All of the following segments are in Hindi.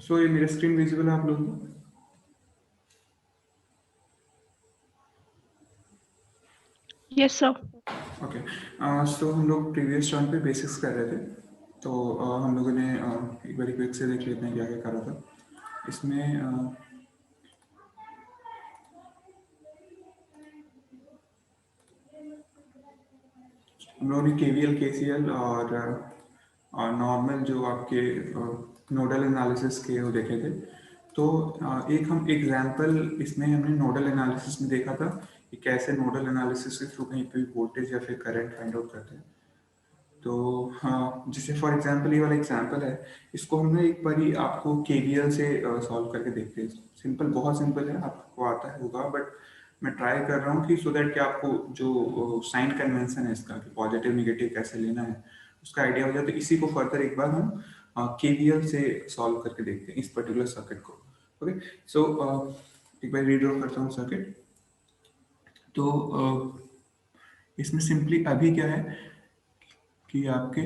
सो ये मेरा स्क्रीन विजिबल है आप लोगों को? Yes sir. ओके। सो हम लोग प्रीवियस टर्म पे बेसिक्स कर रहे थे, तो हम लोगों ने एक बार क्विक से देख लेते हैं क्या क्या करा था इसमें। हम लोगों ने केवीएल केसीएल और नॉर्मल जो आपके नोडल एनालिसिस के वो देखे थे। तो एक हम एग्जांपल इसमें हमने नोडल एनालिसिस में देखा था कि कैसे नोडल एनालिसिस के थ्रू कहीं पे वोल्टेज या फिर करंट फाइंड आउट करते हैं। तो हाँ, जैसे फॉर एग्जांपल ये वाला एग्जांपल है, इसको हमने एक बारी आपको केवीएल से सॉल्व करके देखते हैं। सिंपल, बहुत सिंपल है, आपको आता है होगा, बट मैं ट्राई कर रहा हूँ कि सो दैट कि आपको जो साइन कन्वेंशन है इसका कि पॉजिटिव नेगेटिव कैसे लेना है उसका आइडिया हो जाए। तो इसी को फर्दर एक बार हम केवीएल से सॉल्व करके देखते हैं इस पर्टिकुलर सर्किट को। ओके, सो एक बार रीड्रॉ करता हूँ सर्किट। तो इसमें सिंपली अभी क्या है कि आपके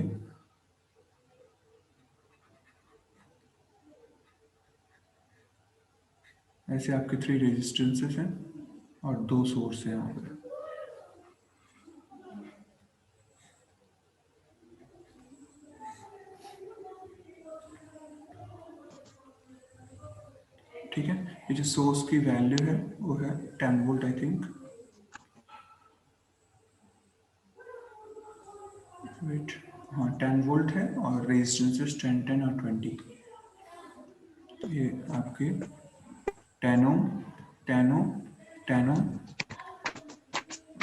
ऐसे आपके 3 रेजिस्टेंसेस हैं और 2 सोर्स हैं यहाँ पर। ठीक है, ये जो सोर्स की वैल्यू है वो है 10 वोल्ट आई थिंक। वेट, हाँ 10 वोल्ट है और रेजिस्टेंसेस 10 10 और 20। ये आपके 10 ओम 10 ओम 10 ओम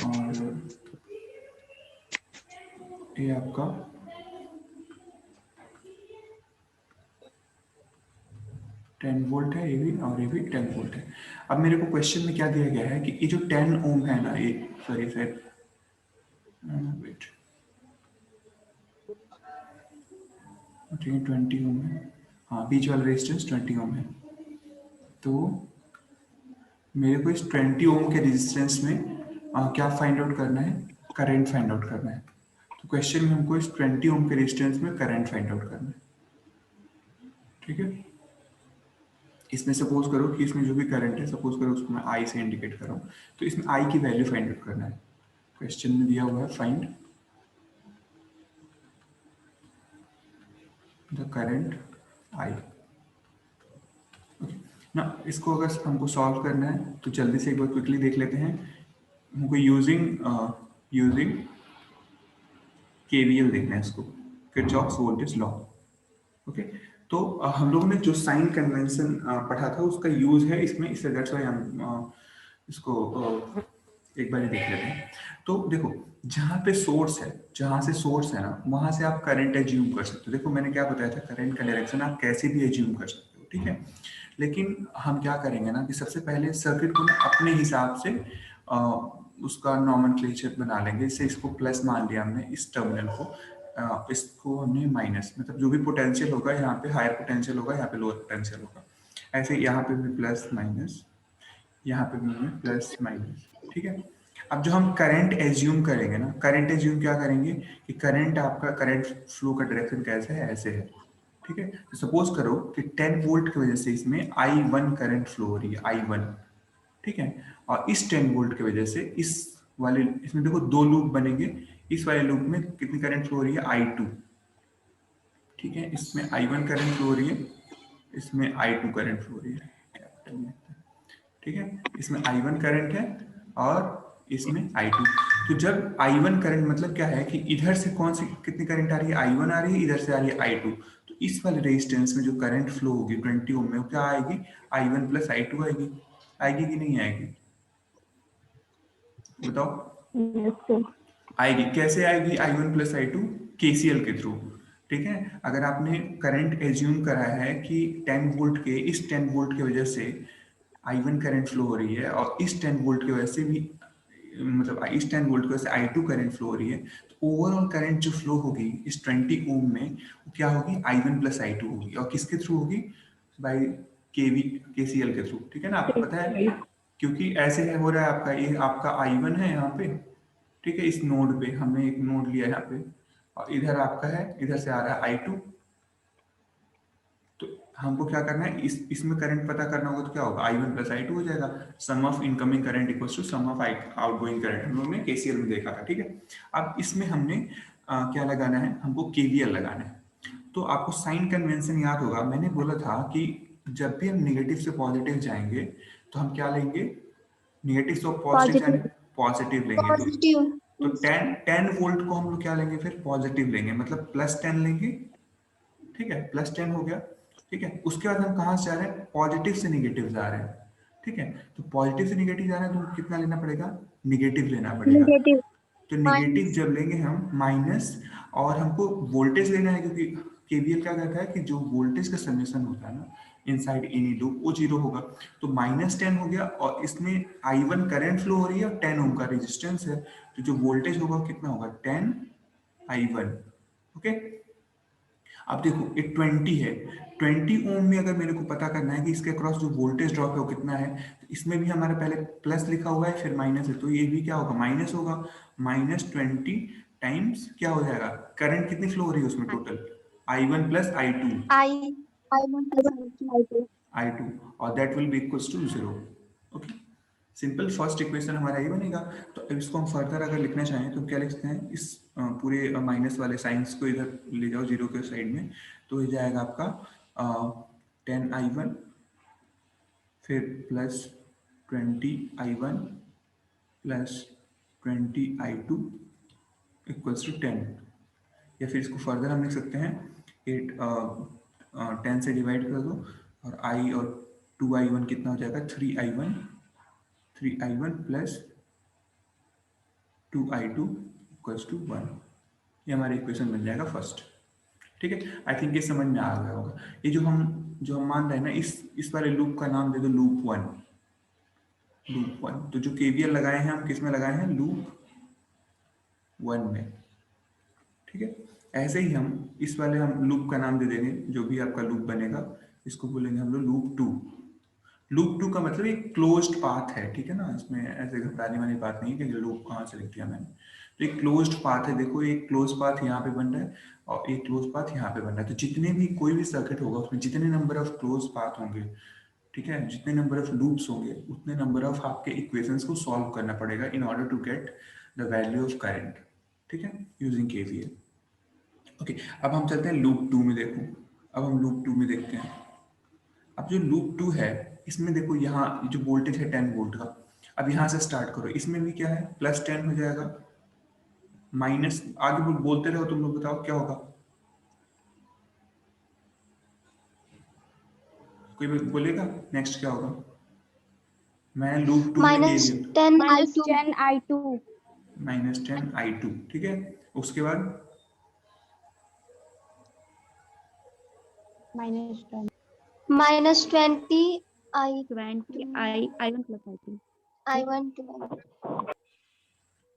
और ये आपका 10 वोल्ट है, ये भी, और ये भी 10 वोल्ट है। अब मेरे को क्वेश्चन में क्या दिया गया है कि ये जो 10 ओम है ना, ये सॉरी सर, वेट, ठीक है 20 ओम है, हाँ बीच वाला रेजिस्टेंस 20 ओम है। तो मेरे को इस 20 ओम के रेजिस्टेंस में क्या फाइंड आउट करना है, करंट फाइंड आउट करना है। तो क्वेश्चन में हमको इस 20 ओम के रेजिस्टेंस में करंट फाइंड आउट करना है। ठीक है, इसमें सपोज करो कि इसमें जो भी करंट है, सपोज करो उसको मैं आई से इंडिकेट कर रहा हूँ, तो इसमें आई की वैल्यू फाइंड आउट करना है। क्वेश्चन में दिया हुआ है फाइंड द करंट आई। ना इसको अगर हमको सॉल्व करना है तो जल्दी से एक बार क्विकली देख लेते हैं। हमको यूजिंग केवीएल देखना है इसको, किरचॉफ्स वोल्टेज लॉ। ओके, तो हम लोगों ने जो साइन कन्वेंशन पढ़ा था उसका यूज है इसमें, इससे दैट्स व्हाई हम इसको एक बार देख लेते हैं। तो देखो, जहाँ पे सोर्स है, जहाँ से सोर्स है ना, वहां से आप करंट एज्यूम कर सकते हो। देखो मैंने क्या बताया था, करंट का डायरेक्शन आप कैसे भी एज्यूम कर सकते हो, ठीक है। लेकिन हम क्या करेंगे ना कि सबसे पहले सर्किट को ना अपने हिसाब से अ, उसका नॉमेनक्लेचर बना लेंगे। जैसे इसको प्लस मान लिया हमने, इस टर्मिनल को इसको हमने माइनस, मतलब जो भी पोटेंशियल होगा यहाँ पे हायर पोटेंशियल होगा, यहाँ पे लोअर पोटेंशियल होगा। ऐसे यहाँ पे भी प्लस माइनस, यहाँ पे भी हमें प्लस माइनस, ठीक है। अब जो हम करंट एज्यूम करेंगे ना, करंट एज्यूम क्या करेंगे कि करंट, आपका करंट फ्लो का डायरेक्शन कैसे है, ऐसे है, ठीक है। तो सपोज करो कि 10 वोल्ट की वजह से इसमें I1 करंट फ्लो हो रही है, I1, ठीक है। और इस 10 वोल्ट की वजह से इस वाले, इसमें देखो 2 लूप बनेंगे, इस वाले लूप में कितनी करंट फ्लो हो रही है, I2, ठीक है। इसमें I1 करंट फ्लो हो रही है, इसमें I2 करंट फ्लो हो रही है, कैपिटल में, ठीक है। इसमें I1 करंट है और इसमें I2। तो जब I1 करंट मतलब क्या है कि इधर से कौन सी कितनी करंट आ रही है, I1 आ रही है, इधर से आ रही है I2। तो इस वाले रेजिस्टेंस में जो करंट फ्लो होगी 20 ओम में, वो क्या आएगी, I1 प्लस I2 आएगी। आएगी कि नहीं आएगी, बताओ। Yes sir. आएगी, कैसे आएगी I1 प्लस I2, केसीएल के थ्रू, ठीक है। अगर आपने करंट एज्यूम करा है कि 10 वोल्ट के, इस 10 वोल्ट की वजह से I1 करंट फ्लो हो रही है और इस 10 वोल्ट की वजह से भी, मतलब इस 10 वोल्ट की वजह से I2 करंट फ्लो हो रही है, तो ओवरऑल करंट जो फ्लो होगी इस 20 ओम में, वो क्या होगी, I1 प्लस I2 होगी। और किसके थ्रू होगी, बाई केसीएल के थ्रू, ठीक है ना, आपको पता है। क्योंकि ऐसे है, हो रहा है आपका, ये आपका I1 है यहाँ पे, ठीक है। इस नोड पे हमने एक नोड लिया है यहाँ पे, और इधर आपका है, इधर से आ रहा है I2। तो हमको क्या करना है, इसमें करंट पता करना होगा तो क्या होगा, I1 प्लस I2 हो जाएगा। Sum of incoming current equals to sum of outgoing current, हम लोगों ने केसीएल में देखा था, ठीक है। अब इसमें हमने क्या लगाना है, हमको केवीएल लगाना है। तो आपको साइन कन्वेंशन याद होगा, मैंने बोला था कि जब भी हम नेगेटिव से पॉजिटिव जाएंगे तो हम क्या लेंगे, नेगेटिव से पॉजिटिव जाने Positive. पॉजिटिव लेंगे। पॉजिटिव। तो 10 वोल्ट को हम लोग क्या लेंगे फिर, पॉजिटिव लेंगे, मतलब प्लस 10 लेंगे, ठीक है, प्लस 10 हो गया, ठीक है। उसके बाद हम कहाँ से जा रहे हैं, पॉजिटिव से निगेटिव जा रहे हैं, ठीक है। तो पॉजिटिव से निगेटिव जा रहे हैं तो कितना लेना पड़ेगा, निगेटिव लेना पड़ेगा। Negative. तो निगेटिव जब लेंगे हम माइनस, और हमको वोल्टेज लेना है, क्योंकि केवीएल क्या कहता है कि जो वोल्टेज का समेशन होता है ना इनसाइड एनी लूप, वो 0 होगा। तो -10 हो गया, और इसमें I1 करंट फ्लो हो रही है और 10 ओम का रेजिस्टेंस है, तो जो वोल्टेज होगा कितना होगा, 10I1, ओके। अब देखो ये 20 है, 20 ओम में अगर मेरे को पता करना है कि इसके अक्रॉस जो वोल्टेज ड्रॉप है वो कितना है, तो इसमें भी हमारा पहले प्लस लिखा हुआ है फिर माइनस है, तो ये भी क्या होगा, माइनस होगा। -20 टाइम्स क्या हो जाएगा, करंट कितनी फ्लो हो रही है उसमें total, I1 plus I2, I1 plus I2। I2, और that will be equals to 0, okay. Simple first equation हमारा ये बनेगा। तो अब इसको हम फर्दर अगर लिखना चाहें तो क्या लिख सकते हैं, इस पूरे माइनस वाले साइंस को इधर ले जाओ 0 के साइड में, तो ये जाएगा आपका 10I1 फिर plus 20I1 plus 20I2 equals to 10। या फिर इसको फर्दर हम लिख सकते हैं 10 से डिवाइड कर दो, और I और 2I1 कितना हो जाएगा, 3I1 plus 2I2 equals to 1। ये हमारा इक्वेशन बन जाएगा फर्स्ट, ठीक है। आई थिंक ये समझ में आ गया होगा। ये जो हम मान रहे हैं ना, इस वाले लूप का नाम दे दो लूप 1, लूप 1। तो जो केवीएल लगाए हैं हम किस में लगाए हैं, लूप 1 में, ठीक है। ऐसे ही हम इस वाले हम लूप का नाम दे देंगे, जो भी आपका लूप बनेगा इसको बोलेंगे हम लोग लूप 2। लूप 2 का मतलब एक क्लोज्ड पाथ है, ठीक है ना, इसमें ऐसे घबराने वाली बात नहीं है कि लूप कहाँ से लिख दिया मैंने। तो एक क्लोज्ड पाथ है, देखो एक क्लोज पाथ यहाँ पे बन रहा है और एक क्लोज पाथ यहाँ पे बन रहा है। तो जितने भी कोई भी सर्किट होगा उसमें जितने नंबर ऑफ क्लोज पाथ होंगे, ठीक है, जितने नंबर ऑफ लूप्स होंगे उतने नंबर ऑफ आपके इक्वेशंस को सॉल्व करना पड़ेगा in order to get the value of current, ठीक है, यूजिंग केवीएल। ओके, अब हम चलते हैं लूप 2 में, देखो अब हम लूप 2 में देखते हैं। अब जो लूप 2 है इसमें देखो, यहाँ जो वोल्टेज है 10 वोल्ट का, अब यहाँ से स्टार्ट करो, इसमें भी क्या है, प्लस 10 हो जाएगा, माइनस आगे बोलते रहो, तुम लोग बताओ क्या होगा, कोई बोलेगा नेक्स्ट क्या होगा। मैं लूप 2 में केवीएल, -10 I2। -10I2, ठीक है। उसके बाद -20 I1 plus I2. I1।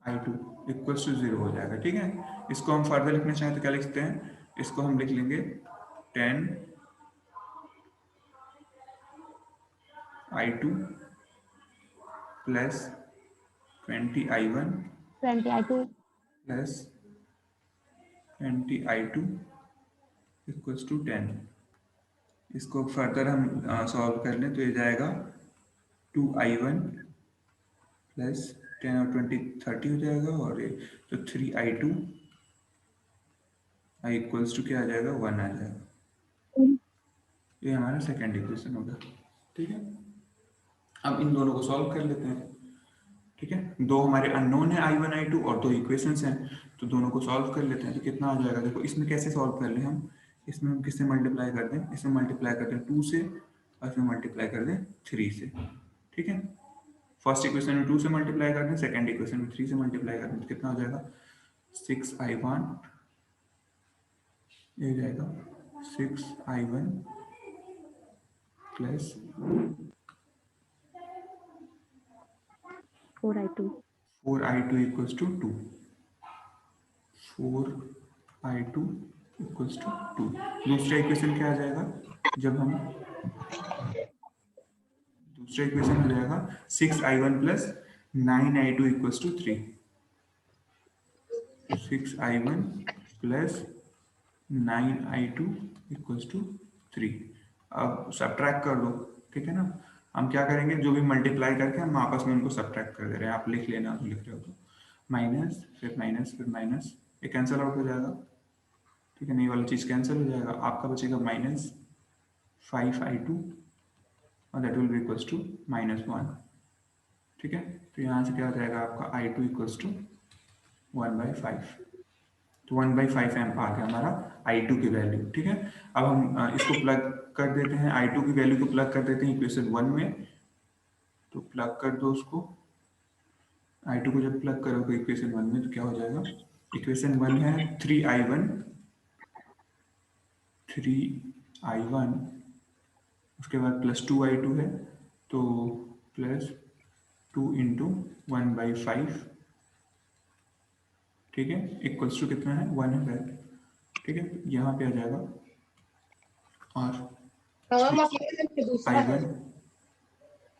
I2 equals to 0 हो जाएगा, ठीक है। इसको हम फर्दर लिखना चाहें तो क्या लिख सकते हैं, इसको हम लिख लेंगे 10I2 plus 20I1 20I2। Plus 20I2 equals to 10। इसको फर्दर हम सॉल्व कर लें तो ये जाएगा 2I1 प्लस 10 और 20 30 हो जाएगा, और ये तो 3I2 आई इक्वल्स टू क्या आ जाएगा, 1 आ जाएगा। ये हमारा सेकेंड इक्वेशन होगा, ठीक है। अब इन दोनों को सॉल्व कर लेते हैं, ठीक है। दो हमारे अननोन है I1 I2 और दो इक्वेशंस हैं, तो दोनों को सॉल्व कर लेते हैं। तो कितना आ जाएगा, देखो इसमें कैसे सॉल्व कर लें हम, इसमें हम किससे मल्टीप्लाई कर दें, इसमें मल्टीप्लाई कर दें 2 से, और इसमें मल्टीप्लाई कर दें 3 से, ठीक है। फर्स्ट इक्वेशन में 2 से मल्टीप्लाई कर दें, सेकेंड इक्वेशन में 3 से मल्टीप्लाई कर दें, तो कितना हो जाएगा 6I1, ये हो जाएगा 6I1 plus 4I2. 4I2 equals to 2, 4I2 equals to 2। दूसरा इक्वेशन क्या आ जाएगा, जब हम दूसरा इक्वेशन हो जाएगा 6I1 plus 9I2 equals to 3, 6I1 plus 9I2 equals to 3। अब सब्ट्रैक्ट कर दो, ठीक है ना। हम क्या करेंगे, जो भी मल्टीप्लाई करके हम आपस में उनको सब्ट्रैक्ट कर दे रहे हैं, आप लिख लेना तो लिख रहे हो तो माइनस फिर माइनस फिर माइनस, ये कैंसिल आउट हो जाएगा, ठीक है ना, ये वाली चीज़ कैंसिल हो जाएगा, आपका बचेगा -5i2 और that will be equals to -1, ठीक है। तो यहाँ से क्या हो जाएगा आपका i2 इक्वल्स टू 1/5, तो 1/5 एम्प आ गया हमारा I2 की वैल्यू, ठीक है। अब हम इसको प्लग कर देते हैं, I2 की वैल्यू को प्लग कर देते हैं इक्वेशन 1 में, तो प्लग कर दो उसको, I2 को जब प्लग करोगे इक्वेशन 1 में तो क्या हो जाएगा, इक्वेशन 1 है 3i1, उसके बाद +2i2 है, तो +2 इंटू 1/5, ठीक है, इक्वल्स टू कितना है 100, ठीक है। यहाँ पे आ जाएगा और I1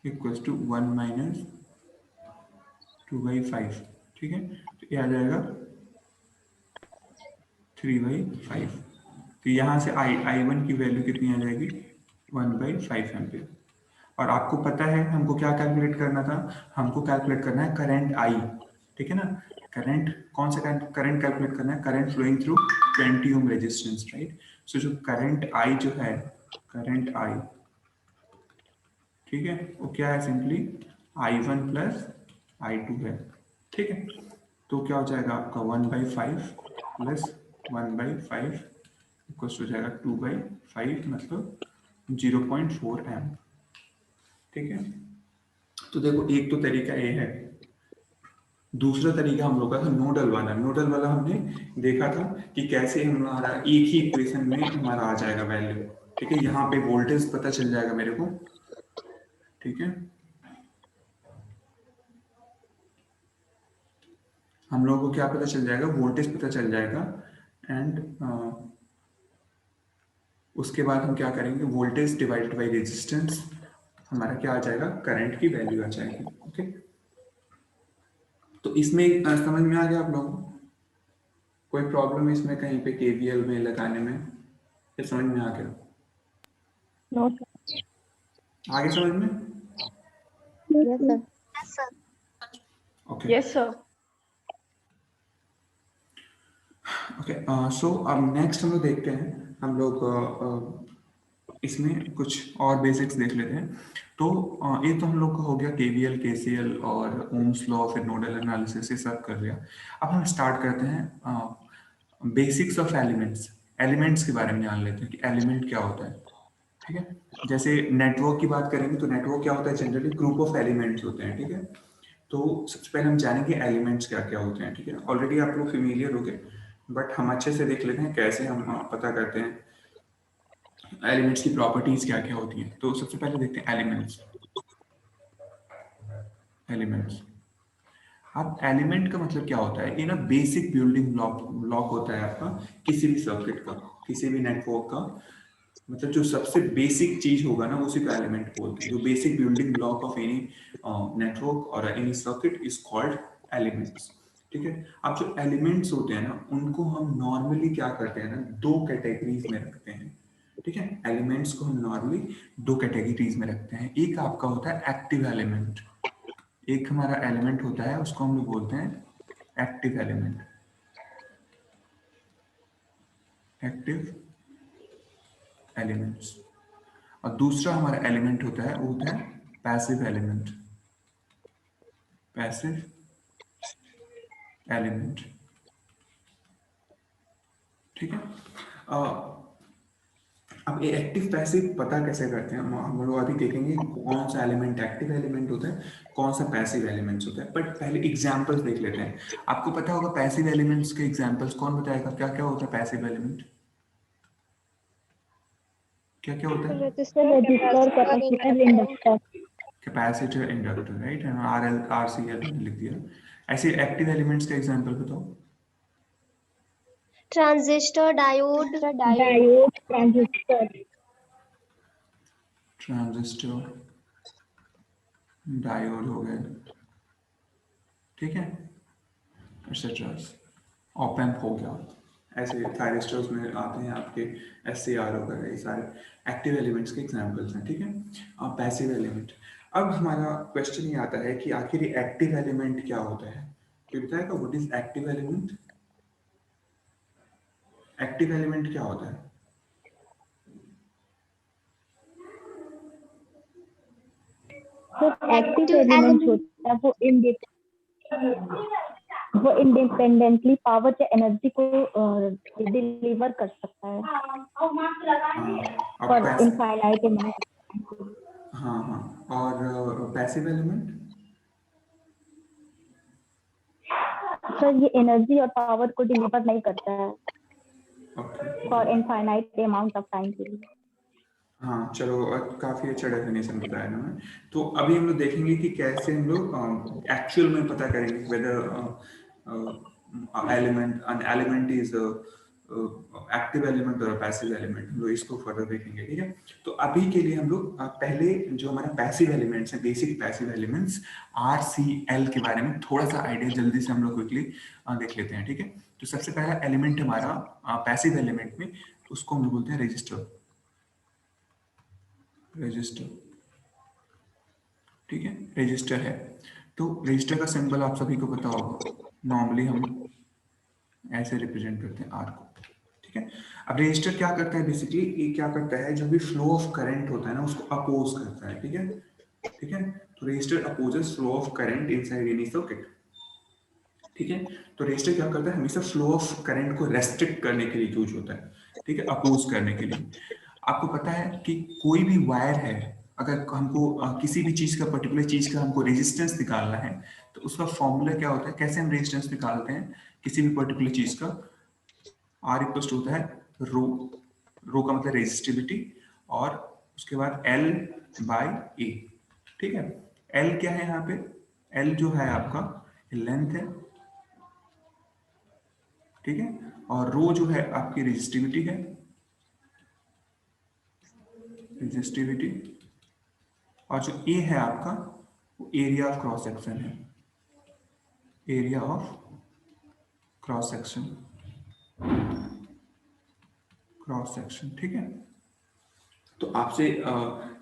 इक्वल्स टू 1 माइनस 2/5, ठीक है। तो ये आ जाएगा 3/5, तो यहाँ से I1 की वैल्यू कितनी आ जाएगी 1/5 एम्पियर। और आपको पता है हमको क्या कैलकुलेट करना था, हमको कैलकुलेट करना है करंट I, ठीक है ना। करंट कौन सा करंट कैलकुलेट करना है, current flowing through 20 ohm resistance, right. So जो करंट I जो है, करंट I, ठीक है, वो क्या है, सिंपली I1 प्लस I2 है, ठीक है। तो क्या हो जाएगा आपका 1/5 प्लस 1/5 इक्वल्स हो जाएगा 2/5, मतलब 0.4 एम्प, ठीक है। तो देखो एक तो तरीका ये है, दूसरा तरीका हम लोग का था नोडल वाला। नोडल वाला हमने देखा था कि कैसे हमारा एक ही इक्वेशन में हमारा आ जाएगा वैल्यू, ठीक है। यहाँ पे वोल्टेज पता चल जाएगा मेरे को, ठीक है, हम लोगों को क्या पता चल जाएगा, वोल्टेज पता चल जाएगा, एंड उसके बाद हम क्या करेंगे, वोल्टेज डिवाइडेड बाय रेजिस्टेंस, हमारा क्या आ जाएगा, करंट की वैल्यू आ जाएगी, ओके। तो इसमें समझ में आ गया आप लोगों को, कोई प्रॉब्लम है इसमें कहीं पे केवीएल में लगाने में, ये समझ में आ गया, No. आगे समझ में, Yes, sir. Okay Yes, sir. Okay. So अब नेक्स्ट हम लोग देखते हैं, हम लोग इसमें कुछ और बेसिक्स देख लेते हैं। तो ये तो हम लोग का हो गया केवीएल, केसीएल और ओम्स लॉ, फिर नोडल एनालिसिस, ये सब कर लिया। अब हम स्टार्ट करते हैं बेसिक्स ऑफ एलिमेंट्स, एलिमेंट्स के बारे में जान लेते हैं कि एलिमेंट क्या होता है, ठीक है। जैसे नेटवर्क की बात करेंगे तो नेटवर्क क्या होता है, जनरली ग्रुप ऑफ एलिमेंट्स होते हैं, ठीक है। तो सबसे पहले हम जानेंगे एलिमेंट्स क्या क्या होते हैं, ठीक है। ऑलरेडी आप लोग फेमिलियर हो गए, बट हम अच्छे से देख लेते हैं कैसे हम पता करते हैं एलिमेंट्स की प्रॉपर्टीज क्या क्या होती हैं। तो सबसे पहले देखते हैं एलिमेंट्स। एलिमेंट्स, अब एलिमेंट का मतलब क्या होता है, ये ना बेसिक बिल्डिंग ब्लॉक होता है आपका किसी भी सर्किट का, किसी भी नेटवर्क का, मतलब जो सबसे बेसिक चीज होगा ना उसी को एलिमेंट बोलते हैं। जो basic building block of any network और any circuit is called elements, ठीक है। अब जो एलिमेंट्स होते हैं ना उनको हम नॉर्मली क्या करते हैं ना, दो कैटेगरीज में रखते हैं, ठीक है। एलिमेंट्स को हम नॉर्मली दो कैटेगरीज में रखते हैं। एक आपका होता है एक्टिव एलिमेंट, एक हमारा एलिमेंट होता है उसको हम लोग बोलते हैं एक्टिव एलिमेंट, एक्टिव एलिमेंट्स। और दूसरा हमारा एलिमेंट होता है वो होता है पैसिव एलिमेंट, पैसिव एलिमेंट, ठीक है। अब ये एक्टिव पैसिव पता कैसे करते हैं, हम लोग अभी देखेंगे कौन सा एलिमेंट एक्टिव एलिमेंट होता है, कौन सा पैसिव एलिमेंट्स होता है। बट पहले एग्जांपल्स देख लेते हैं। आपको पता होगा पैसिव एलिमेंट्स के एग्जांपल्स, कौन बताएगा क्या क्या होता है पैसिव एलिमेंट, क्या क्या होता है, Resistor, capacitor, inductor. Capacitor, inductor, right, R L R C L लिख दिया। ऐसे एक्टिव एलिमेंट्स का एग्जांपल बताओ। Transistor, diode, transistor. Transistor, diode हो गए, ठीक है, एक्सेट्रा। ऑप एम्प हो गया, ऐसे थायरिस्टर्स में आते हैं आपके SCR वगैरह, ये सारे एक्टिव एलिमेंट्स के एग्जांपल्स हैं, ठीक है। Passive element. अब हमारा क्वेश्चन ये आता है कि आखिर एक्टिव एलिमेंट क्या होता है। कोई बताएगा what is active element? Active element क्या होता है? जो एक्टिव एलिमेंट होता है वो इंडिपेंडेंटली पावर या एनर्जी को डिलीवर कर सकता है अब फॉर इनफाइनाइट अमाउंट। हाँ हाँ, और पैसिव एलिमेंट? सर ये एनर्जी और पावर को डिलीवर नहीं करता है okay, for infinite amount of time के लिए। हाँ चलो, काफी अच्छा डेफिनेशन बताया इन्होंने। तो अभी हम लोग देखेंगे कि कैसे हम लोग एक्चुअल में पता करेंगे whether element an element is active element और पैसिव एलिमेंट। हम लोग इसको फर्दर देखेंगे, ठीक है। तो अभी के लिए हम लोग पहले जो हमारे पैसिव एलिमेंट्स हैं, बेसिक पैसिव एलिमेंट्स RCL के बारे में थोड़ा सा आइडिया जल्दी से हम लोग क्विकली देख लेते हैं, ठीक है। तो सबसे पहला एलिमेंट हमारा पैसिव एलिमेंट में, उसको हम लोग बोलते हैं रजिस्टर। रजिस्टर, ठीक है, रजिस्टर है। तो रजिस्टर का सिंबल आप सभी को पता होगा, नॉर्मली हम ऐसे रिप्रेजेंट करते हैं आर को, ठीक है। अब रजिस्टर क्या करता है, बेसिकली ये क्या करता है, जो भी फ्लो ऑफ करंट होता है ना उसको अपोज करता है, ठीक है, ठीक है। तो register opposes flow of current inside any circuit, ठीक है। तो रजिस्टर क्या करता है, हमेशा फ्लो ऑफ करंट को रेस्ट्रिक्ट करने के लिए यूज होता है, ठीक है, अपोज करने के लिए। आपको पता है कि कोई भी वायर है, अगर हमको किसी भी चीज का, पर्टिकुलर चीज का हमको रेजिस्टेंस निकालना है, तो उसका फॉर्मूला क्या होता है, कैसे हम रेजिस्टेंस निकालते हैं किसी भी पर्टिकुलर चीज का। R इक्वल होता है रो, रो का मतलब रेजिस्टिविटी, और उसके बाद L बाय A, ठीक है। L क्या है यहाँ पे, L जो है आपका लेंथ है, ठीक है, और रो जो है आपकी रेजिस्टिविटी है, रेजिस्टिविटी, और जो ए है आपका वो एरिया ऑफ क्रॉस सेक्शन है, area of cross section, cross section, ठीक है। तो आपसे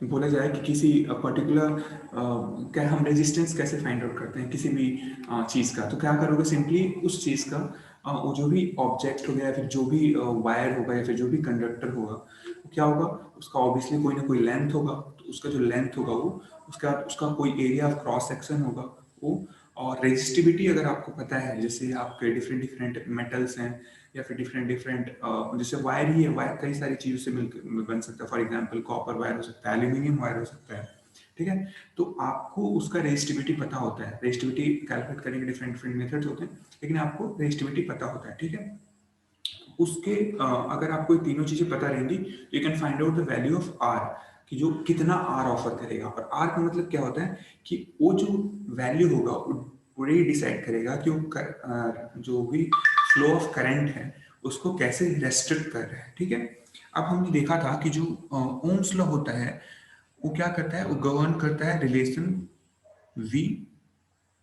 बोला जाए कि किसी पर्टिकुलर क्या हम रेजिस्टेंस कैसे फाइंड आउट करते हैं किसी भी चीज़ का, तो क्या करोगे, सिंपली उस चीज़ का वो जो भी ऑब्जेक्ट हो गया, या फिर जो भी वायर होगा, या फिर जो भी कंडक्टर होगा, वो क्या होगा, उसका ऑब्वियसली कोई ना कोई लेंथ होगा, तो उसका जो लेंथ होगा वो, उसका उसका कोई एरिया ऑफ क्रॉस सेक्शन होगा वो, और रेजिस्टिविटी अगर आपको पता है, जैसे आपके डिफरेंट डिफरेंट मेटल्स हैं, या फिर डिफरेंट डिफरेंट, जैसे वायर ही है, वायर कई सारी चीज़ों से मिलकर बन सकता है। फॉर एग्जांपल कॉपर वायर हो सकता है, एल्यूमिनियम वायर हो सकता है, ठीक है। तो आपको उसका रेजिस्टिविटी पता होता है, रेजिस्टिविटी कैलकुलेट करने के डिफरेंट डिफरेंट मेथड्स होते हैं, लेकिन आपको रेजिस्टिविटी पता होता है, ठीक है। उसके अगर आपको ये तीनों चीजें पता रहेंगी, you can find out the value of R, कि जो कितना आर ऑफर करेगा। और आर का मतलब क्या होता है कि वो जो वैल्यू होगा वो ये डिसाइड करेगा कि जो भी फ्लो ऑफ करंट है उसको कैसे रेस्ट्रिक्ट कर रहा है, ठीक है। अब हमने देखा था कि जो ओम्स लॉ होता है वो क्या करता है, वो गवर्न करता है रिलेशन V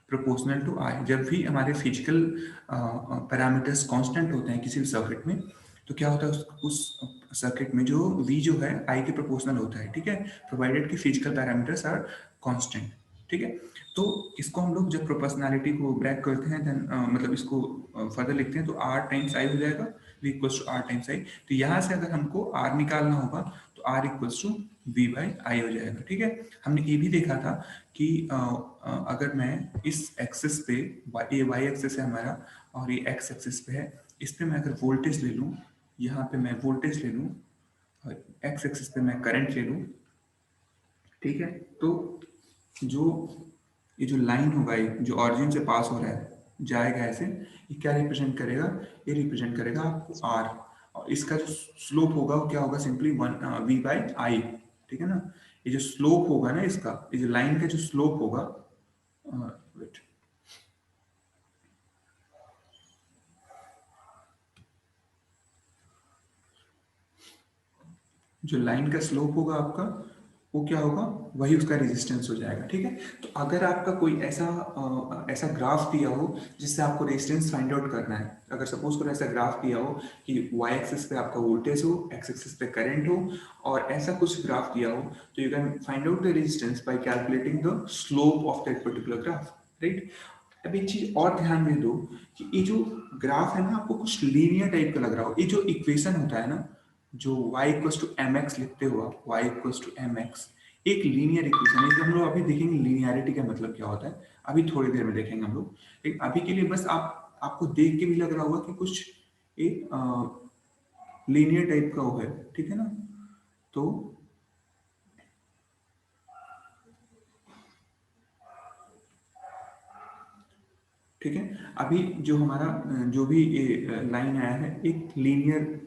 प्रोपोर्शनल टू आई। जब भी हमारे फिजिकल पैरामीटर्स कांस्टेंट होते हैं किसी भी सर्किट में, तो क्या होता है, उस सर्किट में जो V जो है I के प्रोपोर्शनल होता है, ठीक है, प्रोवाइडेड कि फिजिकल पैरामीटर्स आर कांस्टेंट, ठीक है। तो इसको हम लोग जब प्रोपोर्शनैलिटी को ब्रेक करते हैं, देन मतलब इसको फर्दर लिखते हैं, तो R टाइम्स I हो जाएगा, V equals to R times I। तो यहाँ से अगर हमको R निकालना होगा तो R equals to V by I हो जाएगा, ठीक है। हमने ये भी देखा था कि अगर मैं इस एक्सिस पे, ये वाई एक्सिस है हमारा और ये एक्स एक्सिस पे है, इस पे मैं अगर वोल्टेज ले लूँ, यहाँ पे मैं वोल्टेज ले लूँ, और एक्स एक्सिस पे मैं करंट ले लूँ, ठीक है। तो जो ये जो लाइन होगा, ये जो ऑरिजिन से पास हो रहा है जाएगा ऐसे, ये क्या रिप्रेजेंट करेगा, ये रिप्रेजेंट करेगा आपको आर, और इसका जो स्लोप होगा वो क्या होगा, सिंपली V बाई आई, ठीक है ना। ये जो स्लोप होगा ना इसका, ये जो लाइन का जो स्लोप होगा, वेट, जो लाइन का स्लोप होगा आपका वो क्या होगा, वही उसका रेजिस्टेंस हो जाएगा। ठीक है, तो अगर आपका कोई ऐसा ऐसा ग्राफ दिया हो जिससे आपको रेजिस्टेंस फाइंड आउट करना है, अगर सपोज करो ऐसा ग्राफ दिया हो कि वाई एक्सिस पे आपका वोल्टेज हो, एक्स एक्सिस पे करंट हो, और ऐसा कुछ ग्राफ दिया हो, तो you can find out the resistance bye calculating the slope of that particular graph, right. अब एक चीज और ध्यान में दो कि ये जो ग्राफ है ना, आपको कुछ लीनियर टाइप का लग रहा हो, ये जो इक्वेशन होता है ना, जो y equals to m x लिखते हो आप, y equals to m x, एक लीनियर इक्वेशन है। हम लोग अभी देखेंगे लीनियरिटी का मतलब क्या होता है, अभी थोड़ी देर में देखेंगे हम लोग। एक अभी के लिए बस आपको देख के भी लग रहा होगा कि कुछ एक लीनियर टाइप का वो है, ठीक है ना। तो ठीक है, अभी जो हमारा जो भी लाइन आया है, एक लीनियर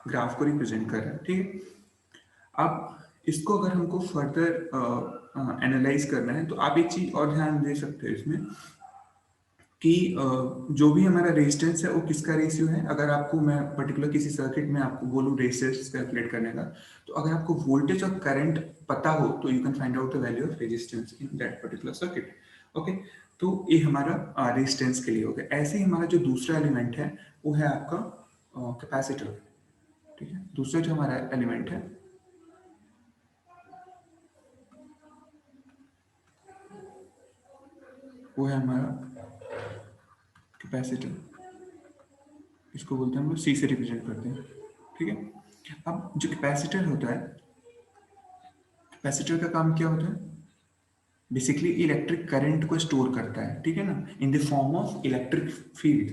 ग्राफ को रिप्रेजेंट कर रहा है, ठीक है। अब इसको अगर हमको फर्दर एनालाइज करना है, तो आप एक चीज और ध्यान दे सकते हो इसमें कि जो भी हमारा रेजिस्टेंस है वो किसका रेशियो है। अगर आपको मैं पर्टिकुलर किसी सर्किट में आपको बोलूँ रेजिस्टेंस कैलकुलेट करने का, तो अगर आपको वोल्टेज और करंट पता हो तो you can find out the value of resistance in that particular circuit. Okay, तो ये हमारा रेजिस्टेंस के लिए हो गया। ऐसे ही हमारा जो दूसरा एलिमेंट है वो है आपका कैपेसिटर, ठीक है। दूसरा जो हमारा एलिमेंट है वो है हमारा कैपेसिटर, इसको बोलते हैं हम लोग सी से रिप्रेजेंट करते हैं, ठीक है। अब जो कैपेसिटर होता है, कैपेसिटर का काम क्या होता है, बेसिकली इलेक्ट्रिक करंट को स्टोर करता है, ठीक है ना, in the form of electric field.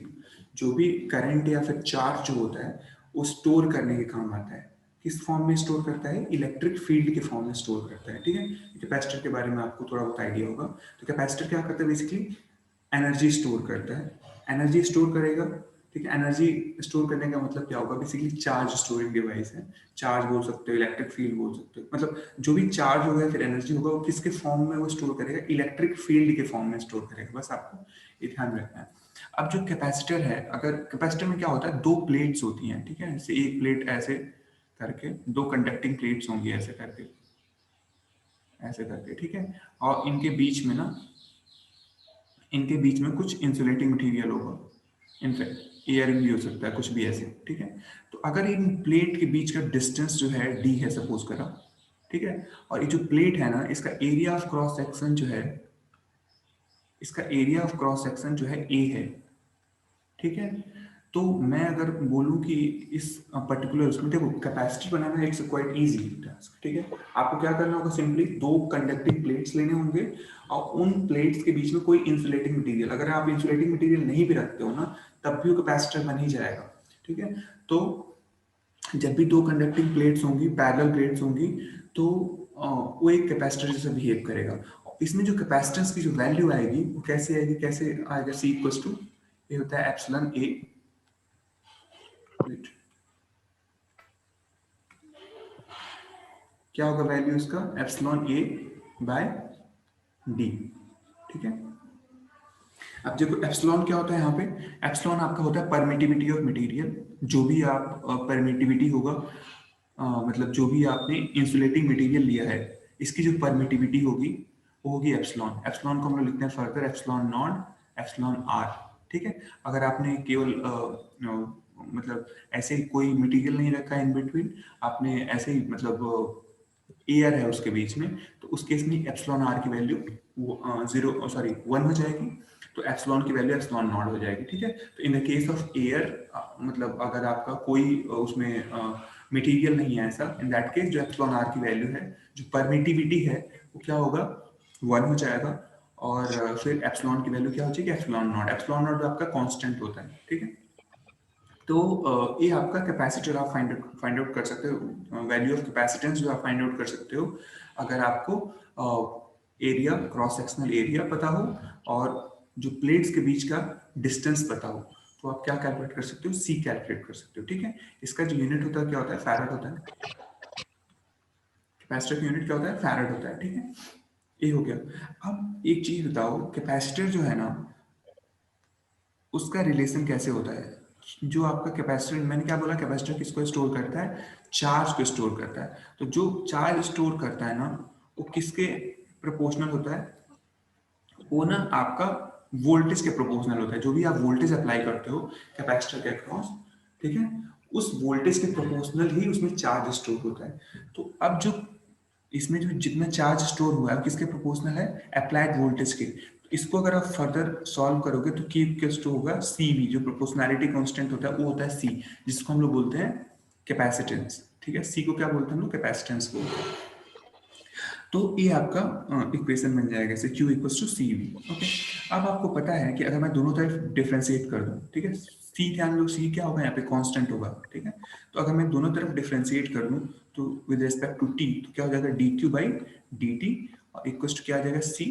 जो भी करंट या फिर चार्ज जो होता है वो स्टोर करने के काम आता है। किस फॉर्म में स्टोर करता है, इलेक्ट्रिक फील्ड के फॉर्म में स्टोर करता है, ठीक है। कैपेसिटर के बारे में आपको थोड़ा बहुत आइडिया होगा। तो कैपेसिटर क्या करता है, बेसिकली एनर्जी स्टोर करता है, एनर्जी स्टोर करेगा, ठीक है। एनर्जी स्टोर करने का मतलब क्या होगा, बेसिकली चार्ज स्टोरिंग डिवाइस है। चार्ज बोल सकते हो, इलेक्ट्रिक फील्ड बोल सकते हो, मतलब जो भी चार्ज होगा फिर एनर्जी होगा, वो किसके फॉर्म में वो स्टोर करेगा, इलेक्ट्रिक फील्ड के फॉर्म में स्टोर करेगा। बस आपको ये ध्यान रखना है। अब जो कैपेसिटर है, अगर कैपेसिटर में क्या होता है, दो प्लेट्स होती हैं, ठीक है। जैसे एक प्लेट ऐसे करके, दो कंडक्टिंग प्लेट्स होंगी ऐसे करके, ऐसे करके, ठीक है। और इनके बीच में ना, इनके बीच में कुछ इंसुलेटिंग मटेरियल होगा, इनफैक्ट एयर भी हो सकता है, कुछ भी ऐसे, ठीक है। तो अगर इन प्लेट के बीच का डिस्टेंस जो है डी है सपोज करा, ठीक है, और ये जो प्लेट है ना, इसका एरिया ऑफ क्रॉस सेक्शन जो है, इसका एरिया ऑफ क्रॉस सेक्शन जो है ए है, ठीक है। तो मैं अगर बोलूं कि इस पर्टिकुलर उसमें देखो, capacity banana it's quite easy task, ठीक है। आपको क्या करना होगा, सिंपली दो कंडक्टिंग प्लेट्स लेने होंगे और उन प्लेट्स के बीच में कोई इंसुलेटिंग मटेरियल, अगर आप इंसुलेटिंग मटेरियल नहीं भी रखते हो ना, तब भी वो कैपेसिटर बन ही जाएगा, ठीक है। तो जब भी दो कंडक्टिंग प्लेट्स होंगी, पैरेलल प्लेट्स होंगी, तो वो एक कैपेसिटर जैसा बिहेव करेगा। इसमें जो कैपेसिटेंस की जो वैल्यू आएगी वो कैसे आएगी, कैसे आएगा, सी इक्वल्स टू, ये होता है एप्सिलॉन ए, क्या होगा वैल्यू इसका, एप्सिलॉन ए बाय डी, ठीक है। अब देखो एप्सिलॉन क्या होता है यहाँ पे, एप्सिलॉन आपका होता है परमिटिविटी ऑफ मटेरियल। जो भी आप परमिटिविटी होगा, मतलब जो भी आपने इंसुलेटिंग मटेरियल लिया है, इसकी जो परमिटिविटी होगी वो होगी एप्सिलॉन। एप्सिलॉन को हम लोग लिखते हैं further epsilon naught, epsilon r, ठीक है। अगर आपने केवल मतलब ऐसे कोई मटेरियल नहीं रखा है इन बिटवीन, आपने ऐसे ही मतलब एयर है उसके बीच में, तो उस केस में एप्सिलॉन आर की वैल्यू 1 हो जाएगी, तो एप्सिलॉन की वैल्यू एप्सिलॉन नॉट हो जाएगी, ठीक है। तो in the case of air, मतलब अगर आपका कोई उसमें मटेरियल नहीं है ऐसा, इन दैट केस जो एप्सिलॉन आर की वैल्यू है, जो परमिटिविटी है, वो क्या होगा, 1 हो जाएगा। और फिर एप्सिलॉन की वैल्यू क्या हो जाएगी, एप्सिलॉन नॉट। एप्सिलॉन नॉट आपका कांस्टेंट होता है, ठीक है। तो ये आपका कैपेसिटर आप फाइंड आउट कर सकते हो, वैल्यू ऑफ कैपेसिटेंस जो आप फाइंड आउट कर सकते हो अगर आपको एरिया, क्रॉस सेक्शनल एरिया पता हो और जो प्लेट्स के बीच का डिस्टेंस पता हो, तो आप क्या कैलकुलेट कर सकते हो, सी कैलकुलेट कर सकते हो, ठीक है। इसका जो यूनिट होता है क्या होता है, फैराड होता है। कैपेसिटर का यूनिट क्या होता है, फैराड होता है, ठीक है। ये हो गया। अब एक चीज बताओ, कैपेसिटर जो है ना, उसका रिलेशन कैसे होता है। जो आपका कैपेसिटर, मैंने क्या बोला, कैपेसिटर किसको स्टोर करता है, चार्ज को स्टोर करता है। तो जो चार्ज स्टोर करता है ना, वो किसके प्रोपोर्शनल होता है? वो ना आपका वोल्टेज के प्रोपोर्शनल होता है। जो भी आप वोल्टेज अप्लाई करते हो कैपेसिटर के अक्रॉस, ठीक है, उस वोल्टेज के प्रोपोर्शनल ही उसमें चार्ज स्टोर होता है। तो अब जो इसमें जो जितना चार्ज स्टोर हुआ है किसके प्रोपोर्शनल है? अप्लाइड वोल्टेज के। इसको अगर आप फर्दर सॉल्व करोगे तो Q इक्वल्स टू होगा CV, जो प्रोपोर्शनैलिटी कांस्टेंट होता है वो होता है C, जिसको हम लोग बोलते हैं कैपेसिटेंस। ठीक है, C को क्या बोलते हैं हम लोग? कैपेसिटेंस बोलते हैं। तो ये आपका इक्वेशन बन जाएगा जैसे Q equals to CV। Okay, अब आपको पता है कि अगर मैं दोनों तरफ डिफ्रेंशिएट कर दूं, ठीक है, C ध्यान लो, C क्या होगा यहाँ पे? कांस्टेंट होगा, ठीक है। तो अगर मैं दोनों तरफ डिफ्रेंशिएट कर दूं तो विद रिस्पेक्ट टू T तो क्या हो जाएगा? dQ बाई dt और इक्वल्स टू क्या आ जाएगा? C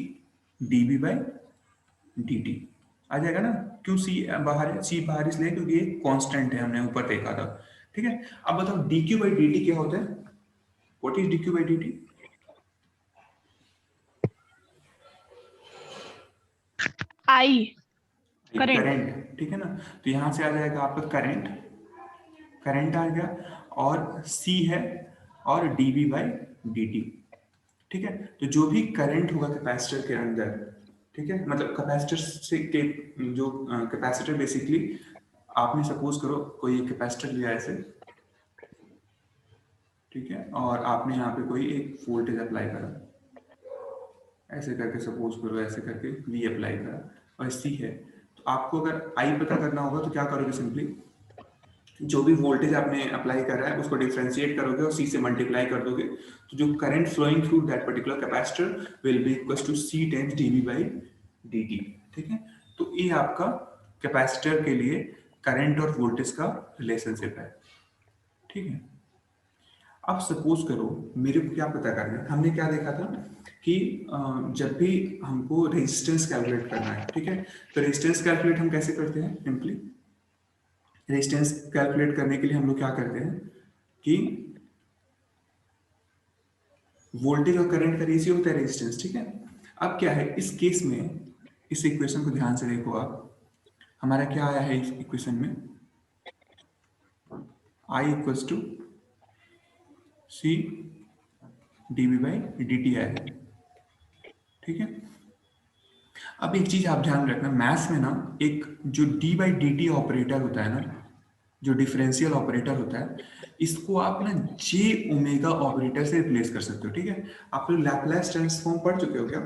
dV बाई dt आ जाएगा ना। क्यों C बाहर है? C बाहर इसलिए क्योंकि ये कांस्टेंट है, हमने ऊपर देखा था, ठीक है। अब बताओ dQ बाई dt क्या होता है? What is dQ by dt? I current. Current, ठीक है ना। तो यहां से आ जाएगा आपका करंट, करंट आ गया, और C है और dV बाई dt, ठीक है। तो जो भी करंट होगा कैपेसिटर के अंदर, ठीक है, मतलब कैपेसिटर से के जो कैपेसिटर बेसिकली, आपने सपोज करो कोई एक कैपेसिटर लिया ऐसे, ठीक है, और आपने यहाँ पे कोई एक वोल्टेज अप्लाई करा ऐसे करके, सपोज करो ऐसे करके V अप्लाई करा और C है। तो आपको अगर I पता करना होगा तो क्या करोगे? सिंपली जो भी वोल्टेज आपने अप्लाई करा है उसको डिफरेंशिएट करोगे और C से मल्टीप्लाई कर दोगे, तो जो current flowing through that particular capacitor will be equal to C times dV by dt, ठीक है। तो ये आपका कैपेसिटर के लिए करंट और वोल्टेज का रिलेशनशिप है, ठीक है। अब सपोज करो मेरे को क्या पता करना है, हमने क्या देखा था कि जब भी हमको रेजिस्टेंस कैलकुलेट करना है, ठीक है, तो रेजिस्टेंस कैलकुलेट हम कैसे करते हैं? सिंपली रेजिस्टेंस कैलकुलेट करने के लिए हम लोग क्या करते हैं कि वोल्टेज और करंट का रेशियो होता है रेजिस्टेंस, ठीक है। अब क्या है इस केस में, इस इक्वेशन को ध्यान से देखो आप, हमारा क्या आया है इस इक्वेशन में? I equals to C dV by dt आया है, ठीक है। अब एक चीज आप ध्यान रखना, मैथ्स में ना एक जो d बाई dt ऑपरेटर होता है ना, जो डिफरेंशियल ऑपरेटर होता है, इसको आप ना j ओमेगा ऑपरेटर से रिप्लेस कर सकते हो, ठीक है। आप लोग लैप्लास ट्रांसफॉर्म पढ़ चुके हो क्या?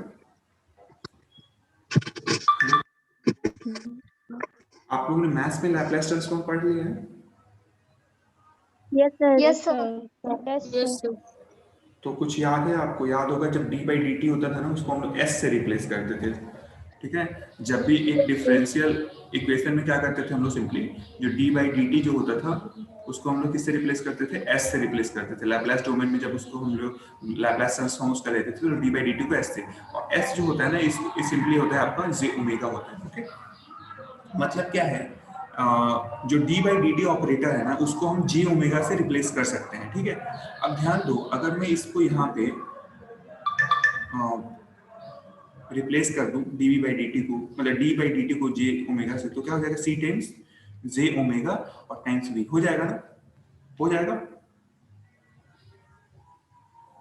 आप लोगों ने मैथ्स में लैप्लास ट्रांसफॉर्म पढ़ लिया है? Yes sir. Yes sir. Yes, yes sir. Sir. तो कुछ याद है आपको? याद होगा जब d बाई dt होता था ना उसको हम लोग s से रिप्लेस करते थे, ठीक है। जब भी एक डिफरेंशियल इक्वेशन में क्या करते थे हम लोग? सिंपली जो d बाई dt जो होता था उसको हम लोग किससे रिप्लेस करते थे? s से रिप्लेस करते थे। लैप्लास डोमेन में जब उसको हम लोग लैप्लास ट्रांसफॉर्म उसका लेते थे तो d बाई dt को s से, और s जो होता है ना इस सिंपली होता है आपका j ओमेगा होता है, ओके। मतलब क्या है, जो d by D T operator है ना उसको हम j ओमेगा से रिप्लेस कर सकते हैं, ठीक है। अब ध्यान दो, अगर मैं इसको यहाँ पे रिप्लेस कर दूं dv बाई dt को, मतलब d बाई dt को j ओमेगा से, तो क्या हो जाएगा? c टाइम्स j ओमेगा और टाइम्स v हो जाएगा ना, हो जाएगा।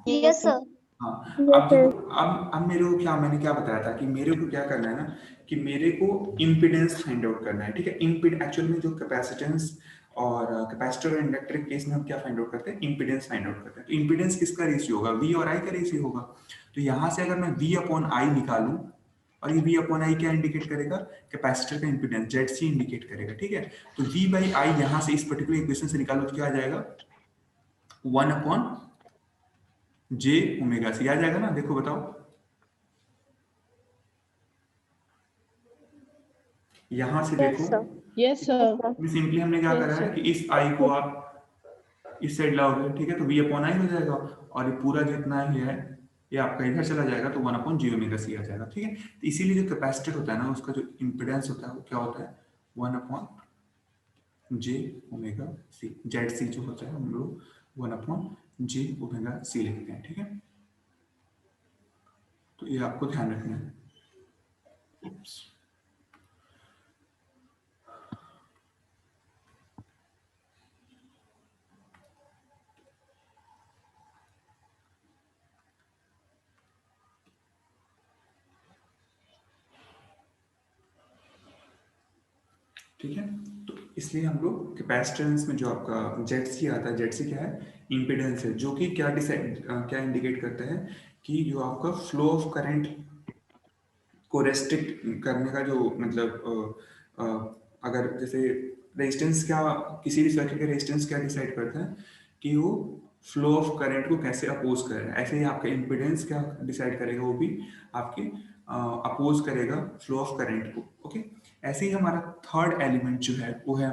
Yes sir. हाँ। यस अब सर। देखो, अब मेरे को क्या, मैंने क्या बताया था कि मेरे को क्या करना है ना, कि मेरे को इम्पीडेंस फाइंड आउट करना है, ठीक है। एक्चुअल में जो कैपेसिटेंस और कैपेसिटर और इंडक्टर के केस में हम क्या फाइंड आउट करते हैं? इम्पीडेंस फाइंड आउट करते हैं। तो इम्पीडेंस किसका रेशियो होगा? V और I का रेशियो होगा। तो यहाँ से अगर मैं V अपॉन I निकालूं, और ये V अपॉन I क्या इंडिकेट करेगा? कैपेसिटर का इम्पीडेंस ZC इंडिकेट करेगा, ठीक है। तो V बाई I यहाँ से इस पर्टिकुलर इक्वेशन से निकालो तो क्या आ जाएगा? 1 अपॉन j ओमेगा C आ जाएगा ना, देखो बताओ। यहां से देखो, yes sir. Yes sir. Simply हमने क्या करा यस है सर। कि इस I को आप इस साइड लाओगे, ठीक है, तो V अपॉन I हो जाएगा, और ये पूरा जितना ही है ये आपका इधर चला जाएगा तो 1 अपॉन j ओमेगा C आ जाएगा, ठीक है। तो इसीलिए जो कैपेसिटर होता है ना उसका जो इम्पीडेंस होता है वो क्या होता है? 1 upon j omega C, ZC जो होता है हम लोग 1 अपॉन j ओमेगा C लिखते हैं, ठीक है। तो ये आपको ध्यान रखना है। ठीक है, तो इसलिए हम लोग कैपेसिटेंस में जो आपका जेडसी आता है, जेडसी क्या है, इम्पीडेंस है, जो कि क्या क्या इंडिकेट करता है कि जो आपका फ्लो ऑफ करंट को रेस्ट्रिक्ट करने का जो मतलब अगर जैसे रेजिस्टेंस क्या, किसी भी सर्किट का रेजिस्टेंस क्या डिसाइड करता है कि वो फ्लो ऑफ करंट को कैसे अपोज कर रहा है, ऐसे ही आपका इम्पीडेंस क्या डिसाइड करेगा, वो भी आपके अपोज करेगा फ्लो ऑफ करंट को। ओके, ऐसे ही हमारा थर्ड एलिमेंट जो है वो है